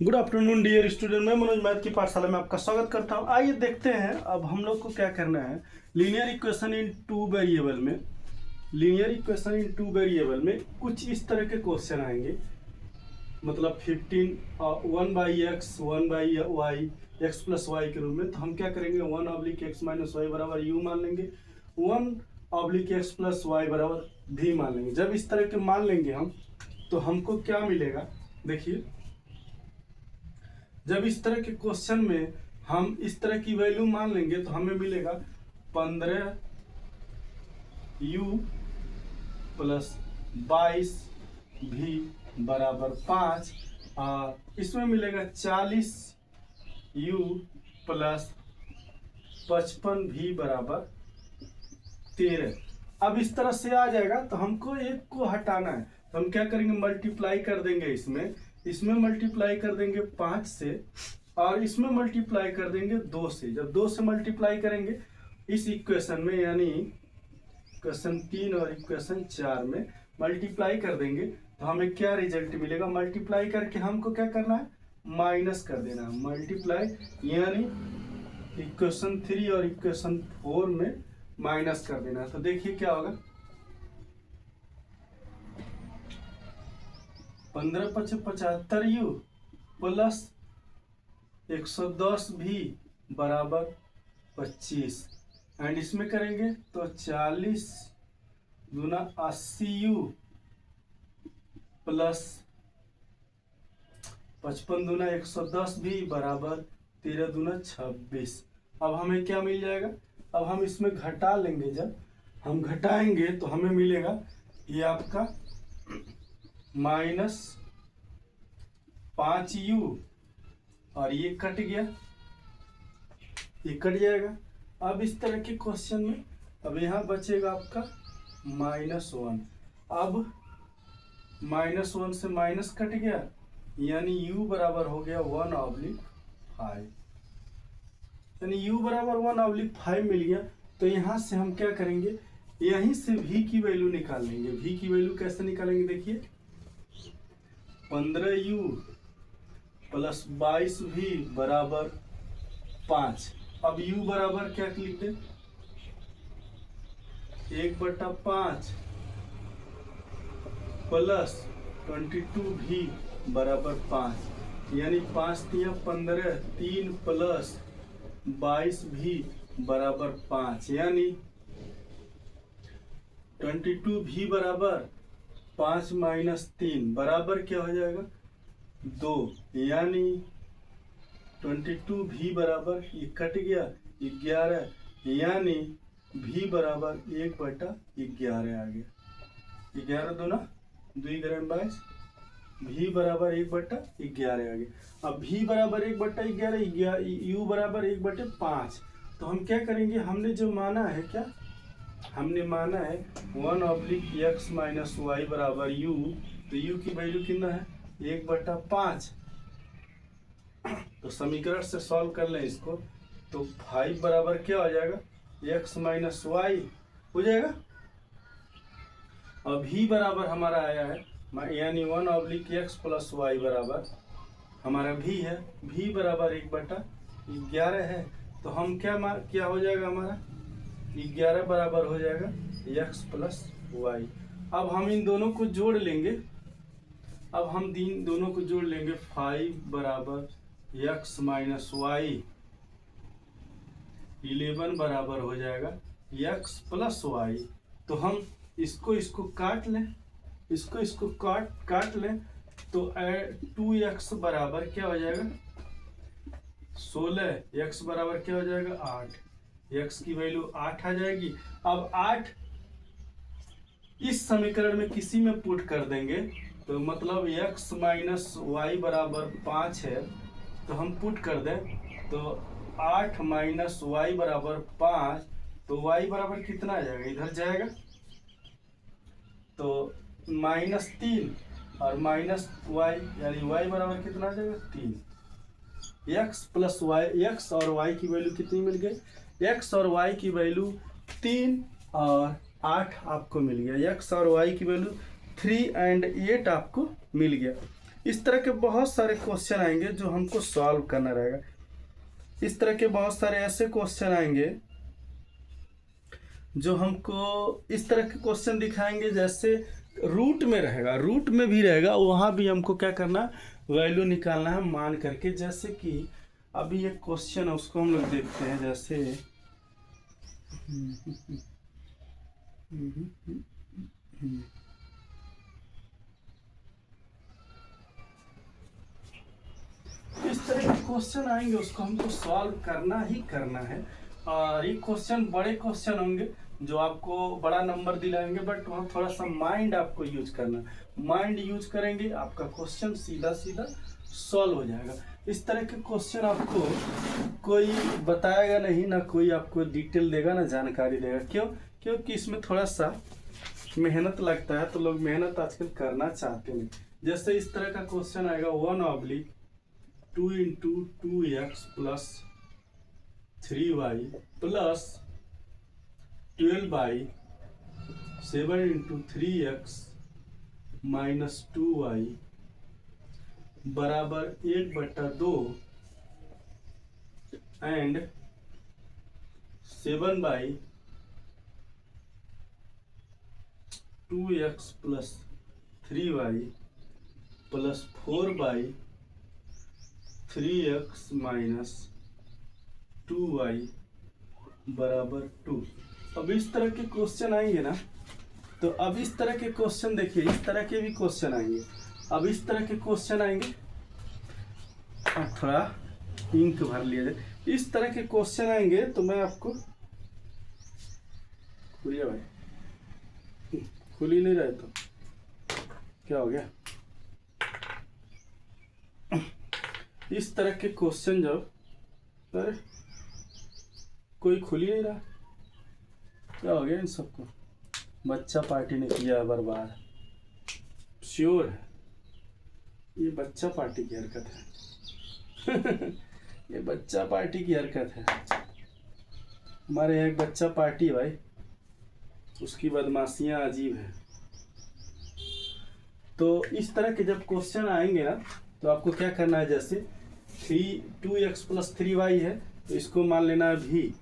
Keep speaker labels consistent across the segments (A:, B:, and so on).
A: Good afternoon dear student. मैं Manoj math की पाठशाला में आपका स्वागत करता हूं। आइए देखते हैं अब हम लोग को क्या करना है। Linear equation in two variable में कुछ इस तरह के क्वेश्चन आएंगे। मतलब 15 1 by x 1 by y x plus y के रूप में। तो हम क्या करेंगे, 1 ऑब्लिक एक्स माइनस वाई बराबर यू मान लेंगे, 1 ऑब्लिक एक्स प्लस वाई बराबर भी मान लेंगे। जब इस तरह के मान लेंगे हम, तो हमको क्या मिलेगा, देखिए। जब इस तरह के क्वेश्चन में हम इस तरह की वैल्यू मान लेंगे तो हमें मिलेगा 15 यू प्लस 22 भी बराबर 5 और इसमें मिलेगा 40 यू प्लस 55 भी बराबर 13। अब इस तरह से आ जाएगा तो हमको एक को हटाना है। तो हम क्या करेंगे, मल्टीप्लाई कर देंगे। इसमें मल्टीप्लाई कर देंगे 5 से और इसमें मल्टीप्लाई कर देंगे 2 से। जब 2 से मल्टीप्लाई करेंगे इस इक्वेशन में, यानी इक्वेशन 3 और इक्वेशन 4 में मल्टीप्लाई कर देंगे तो हमें क्या रिजल्ट मिलेगा। मल्टीप्लाई करके हमको क्या करना है, माइनस कर देना है। मल्टीप्लाई यानी इक्वेशन 3 और इक्वेशन 4 में माइनस कर देना है। तो देखिए क्या होगा, 15 × 75 यू प्लस 110 भी बराबर 25। एंड इसमें करेंगे तो 40 दूना 80 यू प्लस 55 दूना 110 भी बराबर 13 दूना 26। अब हमें क्या मिल जाएगा, अब हम इसमें घटा लेंगे। जब हम घटाएंगे तो हमें मिलेगा ये आपका -5u और ये कट गया, ये कट जाएगा। अब इस तरह के क्वेश्चन में अब यहाँ बचेगा आपका -1। अब -1 से माइनस कट गया, यानी u बराबर हो गया 1/5। यानी u बराबर 1/5 मिल गया। तो यहाँ से हम क्या करेंगे, यहीं से v की वैल्यू निकाल लेंगे। v की वैल्यू कैसे निकालेंगे, देखिए 15u प्लस 22 भी बराबर 5। अब u बराबर क्या लिख दे, 1/5 प्लस 22 भी बराबर 5। यानी 5 तिया 15, 3 प्लस 22 भी बराबर 5। यानी 22 भी बराबर 5 माइनस 3 बराबर क्या हो जाएगा, 2। यानी 22 भी बराबर, ये कट गया 11, यानी भी बराबर 1/11 आ गया। 11 दूना 2 ग्राम 22, भी बराबर 1/11 आ गया। अब भी बराबर 1/11, यू बराबर 1/5। तो हम क्या करेंगे, हमने जो माना है, क्या हमने माना है 1/x माइनस वाई बराबर यू। तो यू की वैल्यू कितना है, 1/5। तो समीकरण से सॉल्व कर लें इसको, तो 5 बराबर क्या हो जाएगा, x माइनस वाई हो जाएगा। और भी बराबर हमारा आया है, यानी 1/x प्लस वाई बराबर हमारा भी है, भी बराबर 1/11 है। तो हम क्या हो जाएगा, हमारा 11 बराबर हो जाएगा x प्लस वाई। अब हम इन दोनों को जोड़ लेंगे। 5 बराबर x माइनस वाई, 11 बराबर हो जाएगा x प्लस वाई। तो हम इसको काट लें, इसको काट लें। तो 2x बराबर क्या हो जाएगा, 16। x बराबर क्या हो जाएगा, 8। x की वैल्यू 8 आ जाएगी। अब 8 इस समीकरण में किसी में पुट कर देंगे, तो मतलब x माइनस वाई बराबर 5 है। तो हम पुट कर दें तो 8 माइनस वाई बराबर 5। तो y बराबर कितना आ जाएगा, इधर जाएगा तो -3 और माइनस वाई, यानी y बराबर कितना आ जाएगा, 3। x प्लस वाई, x और y की वैल्यू कितनी मिल गई, x और y की वैल्यू 3 और 8 आपको मिल गया। x और y की वैल्यू 3 और 8 आपको मिल गया। इस तरह के बहुत सारे क्वेश्चन आएंगे जो हमको सॉल्व करना रहेगा। इस तरह के बहुत सारे ऐसे क्वेश्चन आएंगे जो हमको इस तरह के क्वेश्चन दिखाएंगे, जैसे रूट में रहेगा, रूट में भी रहेगा, वहाँ भी हमको क्या करना, वैल्यू निकालना है मान करके। जैसे कि अभी एक क्वेश्चन है, उसको हम लोग देखते हैं। जैसे इस तरह के क्वेश्चन आएंगे, उसको हमको सॉल्व करना ही करना है। और ये क्वेश्चन बड़े क्वेश्चन होंगे जो आपको बड़ा नंबर दिलाएंगे, बट वहाँ थोड़ा सा माइंड आपको यूज करना। माइंड यूज करेंगे, आपका क्वेश्चन सीधा सीधा सॉल्व हो जाएगा। इस तरह के क्वेश्चन आपको कोई बताएगा नहीं, ना कोई आपको डिटेल देगा, ना जानकारी देगा। क्यों? क्योंकि इसमें थोड़ा सा मेहनत लगता है, तो लोग मेहनत आजकल करना चाहते नहीं। जैसे इस तरह का क्वेश्चन आएगा 1/2 × 2x + 3y + 12/7 × 3x - 2y बराबर 1/2 and 7/2x + 3y + 4/3x - 2y बराबर 2। अब इस तरह के क्वेश्चन आएंगे ना, तो अब इस तरह के क्वेश्चन देखिए, इस तरह के भी क्वेश्चन आएंगे। अब इस तरह के क्वेश्चन आएंगे, अब थोड़ा इंक भर लिया जाए। इस तरह के क्वेश्चन आएंगे तो मैं आपको, खुलिए भाई, खुल ही नहीं रहे तो क्या हो गया। इस तरह के क्वेश्चन जब, अरे कोई खुल ही नहीं रहा, क्या हो गया इन सबको। बच्चा पार्टी ने किया बर्बाद, श्योर है ये बच्चा पार्टी की हरकत है। ये बच्चा पार्टी की हरकत है। हमारे यहाँ एक बच्चा पार्टी है भाई, उसकी बदमाशियाँ अजीब है। तो इस तरह के जब क्वेश्चन आएंगे ना, तो आपको क्या करना है, जैसे 2x + 3y है तो इसको मान लेना है v,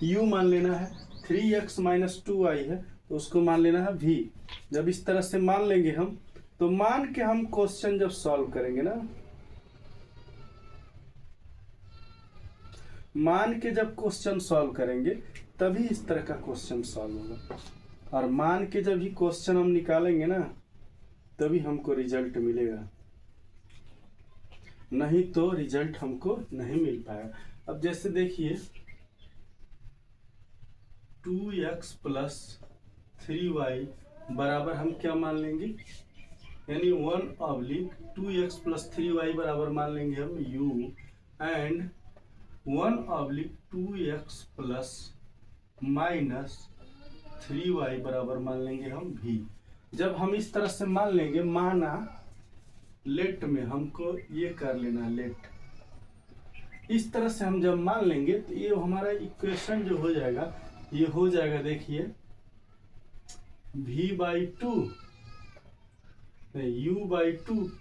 A: u मान लेना है, 3x - 2y है तो उसको मान लेना है v। जब इस तरह से मान लेंगे हम, तो मान के हम क्वेश्चन जब सॉल्व करेंगे ना, मान के जब क्वेश्चन सॉल्व करेंगे तभी इस तरह का क्वेश्चन सॉल्व होगा। और मान के जब ही क्वेश्चन हम निकालेंगे ना, तभी हमको रिजल्ट मिलेगा, नहीं तो रिजल्ट हमको नहीं मिल पाएगा। अब जैसे देखिए 2x + 3y बराबर हम क्या मान लेंगे, यानी 1/2x + 3y बराबर मान लेंगे हम u एंड 1/2x + -3y बराबर मान लेंगे हम v। जब हम इस तरह से मान लेंगे, माना लेट में हमको ये कर लेना, लेट इस तरह से हम जब मान लेंगे तो ये हमारा इक्वेशन जो हो जाएगा, ये हो जाएगा, देखिए v/2 u/2 +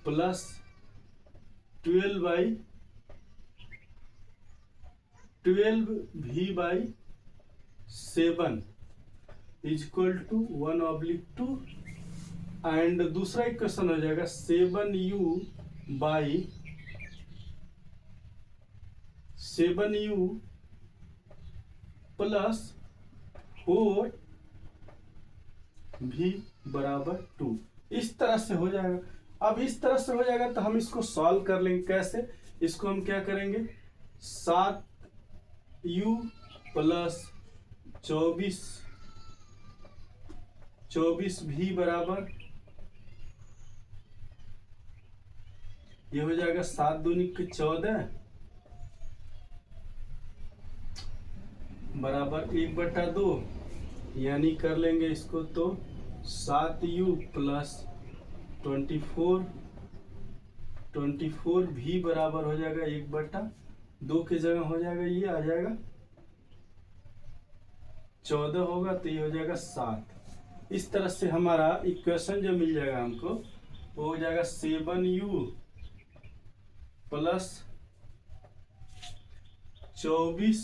A: 12v/7 = 1/2 एंड दूसरा इक्वेशन हो जाएगा 7u + 4v = 2। इस तरह से हो जाएगा। अब इस तरह से हो जाएगा तो हम इसको सॉल्व कर लेंगे। कैसे? इसको हम क्या करेंगे, 7u + 24v बराबर, ये हो जाएगा 7 दूनी 14 बराबर 1/2, यानी कर लेंगे इसको तो 7u + 24v बराबर हो जाएगा 1/2 की जगह हो जाएगा, ये आ जाएगा 14 होगा तो ये हो जाएगा 7। इस तरह से हमारा इक्वेशन जो मिल जाएगा हमको, वो हो जाएगा 7u प्लस 24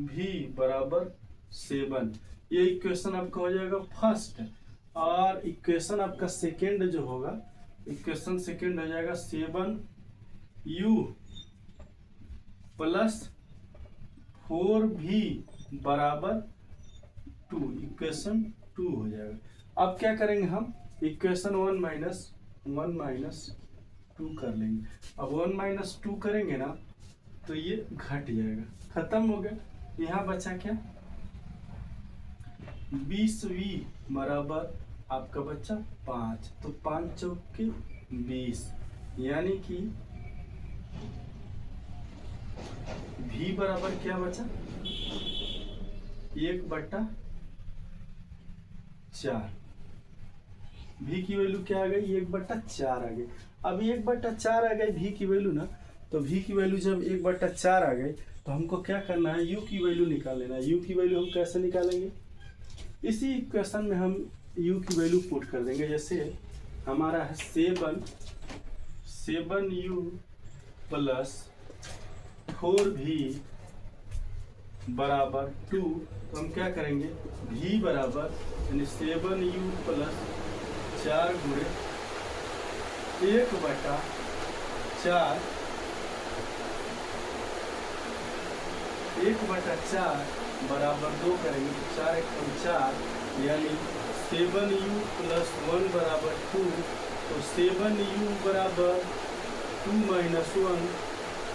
A: भी बराबर 7। ये इक्वेशन आपका हो जाएगा फर्स्ट। और इक्वेशन आपका सेकेंड जो होगा, इक्वेशन सेकेंड हो जाएगा 7u प्लस 4v बराबर 2। इक्वेशन 2 हो जाएगा। अब क्या करेंगे हम, इक्वेशन 1 माइनस 2 कर लेंगे। अब 1 माइनस 2 करेंगे ना तो ये घट जाएगा, खत्म हो गया। यहाँ बचा क्या, 20v बराबर आपका बच्चा 5। तो 5 चौके 20, यानी कि v बराबर क्या बचा, 1/4। v की वैल्यू क्या आ गई, 1/4 आ गई। अब 1/4 आ गई v की वैल्यू ना, तो v की वैल्यू जब 1/4 आ गई तो हमको क्या करना है, u की वैल्यू निकाल लेना है। u की वैल्यू हम कैसे निकालेंगे, इसी इक्वेशन में हम u की वैल्यू पुट कर देंगे। जैसे हमारा है 7u प्लस 4v बराबर 2। तो हम क्या करेंगे, v बराबर यानी 7u प्लस 4 गुणे 1/4 बराबर 2 करेंगे तो 4 एकम 4, यानी 7u प्लस 1 बराबर 2। तो 7u बराबर 2 माइनस 1,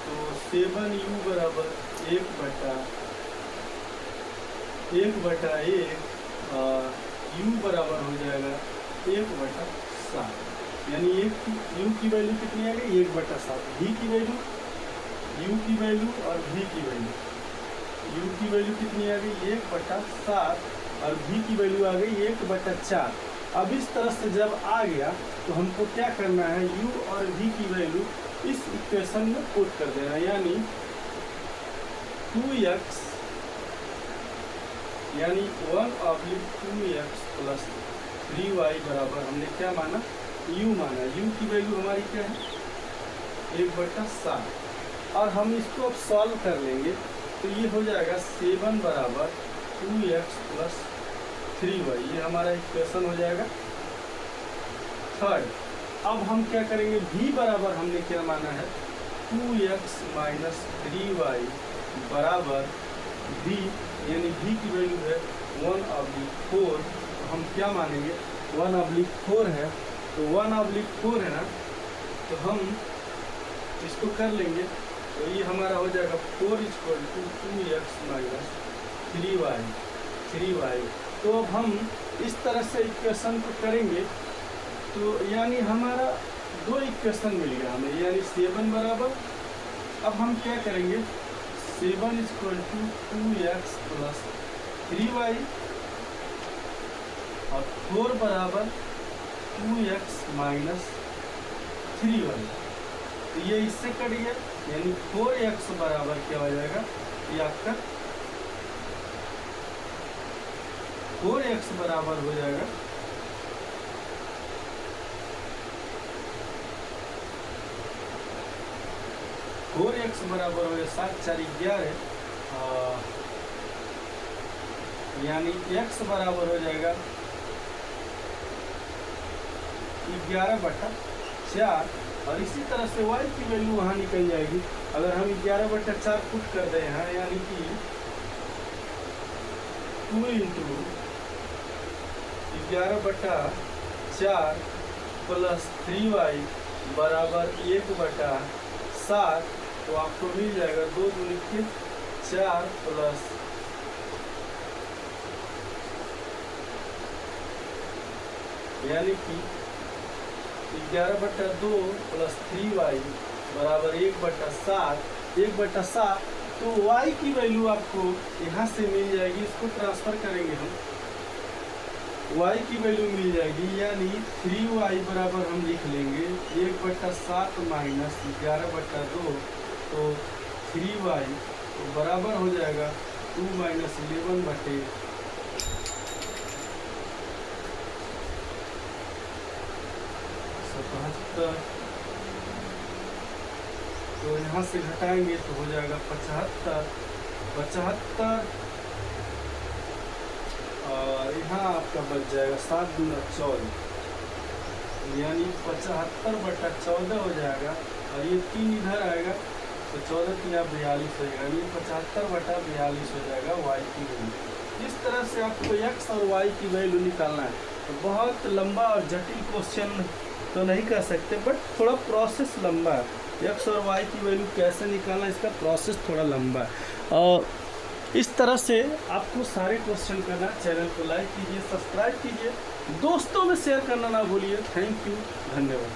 A: तो 7u बराबर 1/1 और u बराबर हो जाएगा 1/7। यानी u की वैल्यू कितनी आ गई, 1/7। v की वैल्यू, u की वैल्यू और v की वैल्यू, u की वैल्यू कितनी आ गई, 1/7 और v की वैल्यू आ गई 1/4। अब इस तरह से जब आ गया तो हमको क्या करना है, u और v की वैल्यू इस इक्वेशन में पुट कर देना, यानी 2x यानी 1/2x प्लस 3y बराबर हमने क्या माना, u माना। u की वैल्यू हमारी क्या है, 1/7। और हम इसको अब सॉल्व कर लेंगे तो ये हो जाएगा 7 बराबर 2x प्लस 3y। ये हमारा इक्वेशन हो जाएगा थर्ड। अब हम क्या करेंगे, v बराबर हमने क्या माना है, 2x माइनस 3y बराबर v, यानी v की वैल्यू है 1/4। तो हम क्या मानेंगे, 1/4 है, तो 1/4 है ना, तो हम इसको कर लेंगे। तो ये हमारा हो जाएगा 4 = 2x माइनस 3y। तो अब हम इस तरह से इक्वेशन को करेंगे तो यानी हमारा 2 इक्वेशन मिल गया हमें, यानी 7 बराबर, अब हम क्या करेंगे, 7 = 2x प्लस 3y और 4 बराबर 2x माइनस 3y। तो ये इससे कट गया, यानी 4x बराबर क्या हो जाएगा, ये आपका 4x बराबर हो जाएगा 4x बराबर हो जाएगा 7 4 11, यानी x बराबर हो जाएगा 11/4। और इसी तरह से y की वैल्यू वहाँ निकल जाएगी। अगर हम 11/4 पुट कर रहे हैं, यानी कि 2 × 11/4 प्लस 3y बराबर 1/7। तो आपको मिल जाएगा 2 दूनी 4 प्लस यानी कि 11/2 प्लस 3y बराबर 1/7। तो y की वैल्यू आपको यहाँ से मिल जाएगी, इसको ट्रांसफर करेंगे हम, y की वैल्यू मिल जाएगी, यानी 3y बराबर हम लिख लेंगे 1/7 माइनस 11/2। तो 3y तो बराबर हो जाएगा 2 - 11/7। तो यहाँ से घटाएंगे तो हो जाएगा 75, 75 और यहाँ आपका बच जाएगा 7 दूना 14, यानी 75/14 हो जाएगा। और ये 3 इधर आएगा तो 14 3 42 हो जाएगा, ये 75/42 हो जाएगा y की वैल्यू। इस तरह से आपको x और y की वैल्यू निकालना है। तो बहुत लंबा और जटिल क्वेश्चन तो नहीं कर सकते, बट थोड़ा प्रोसेस लंबा है। x और y की वैल्यू कैसे निकालना, इसका प्रोसेस थोड़ा लंबा है। और इस तरह से आपको सारे क्वेश्चन करना। चैनल को लाइक कीजिए, सब्सक्राइब कीजिए, दोस्तों में शेयर करना ना भूलिए। थैंक यू, धन्यवाद।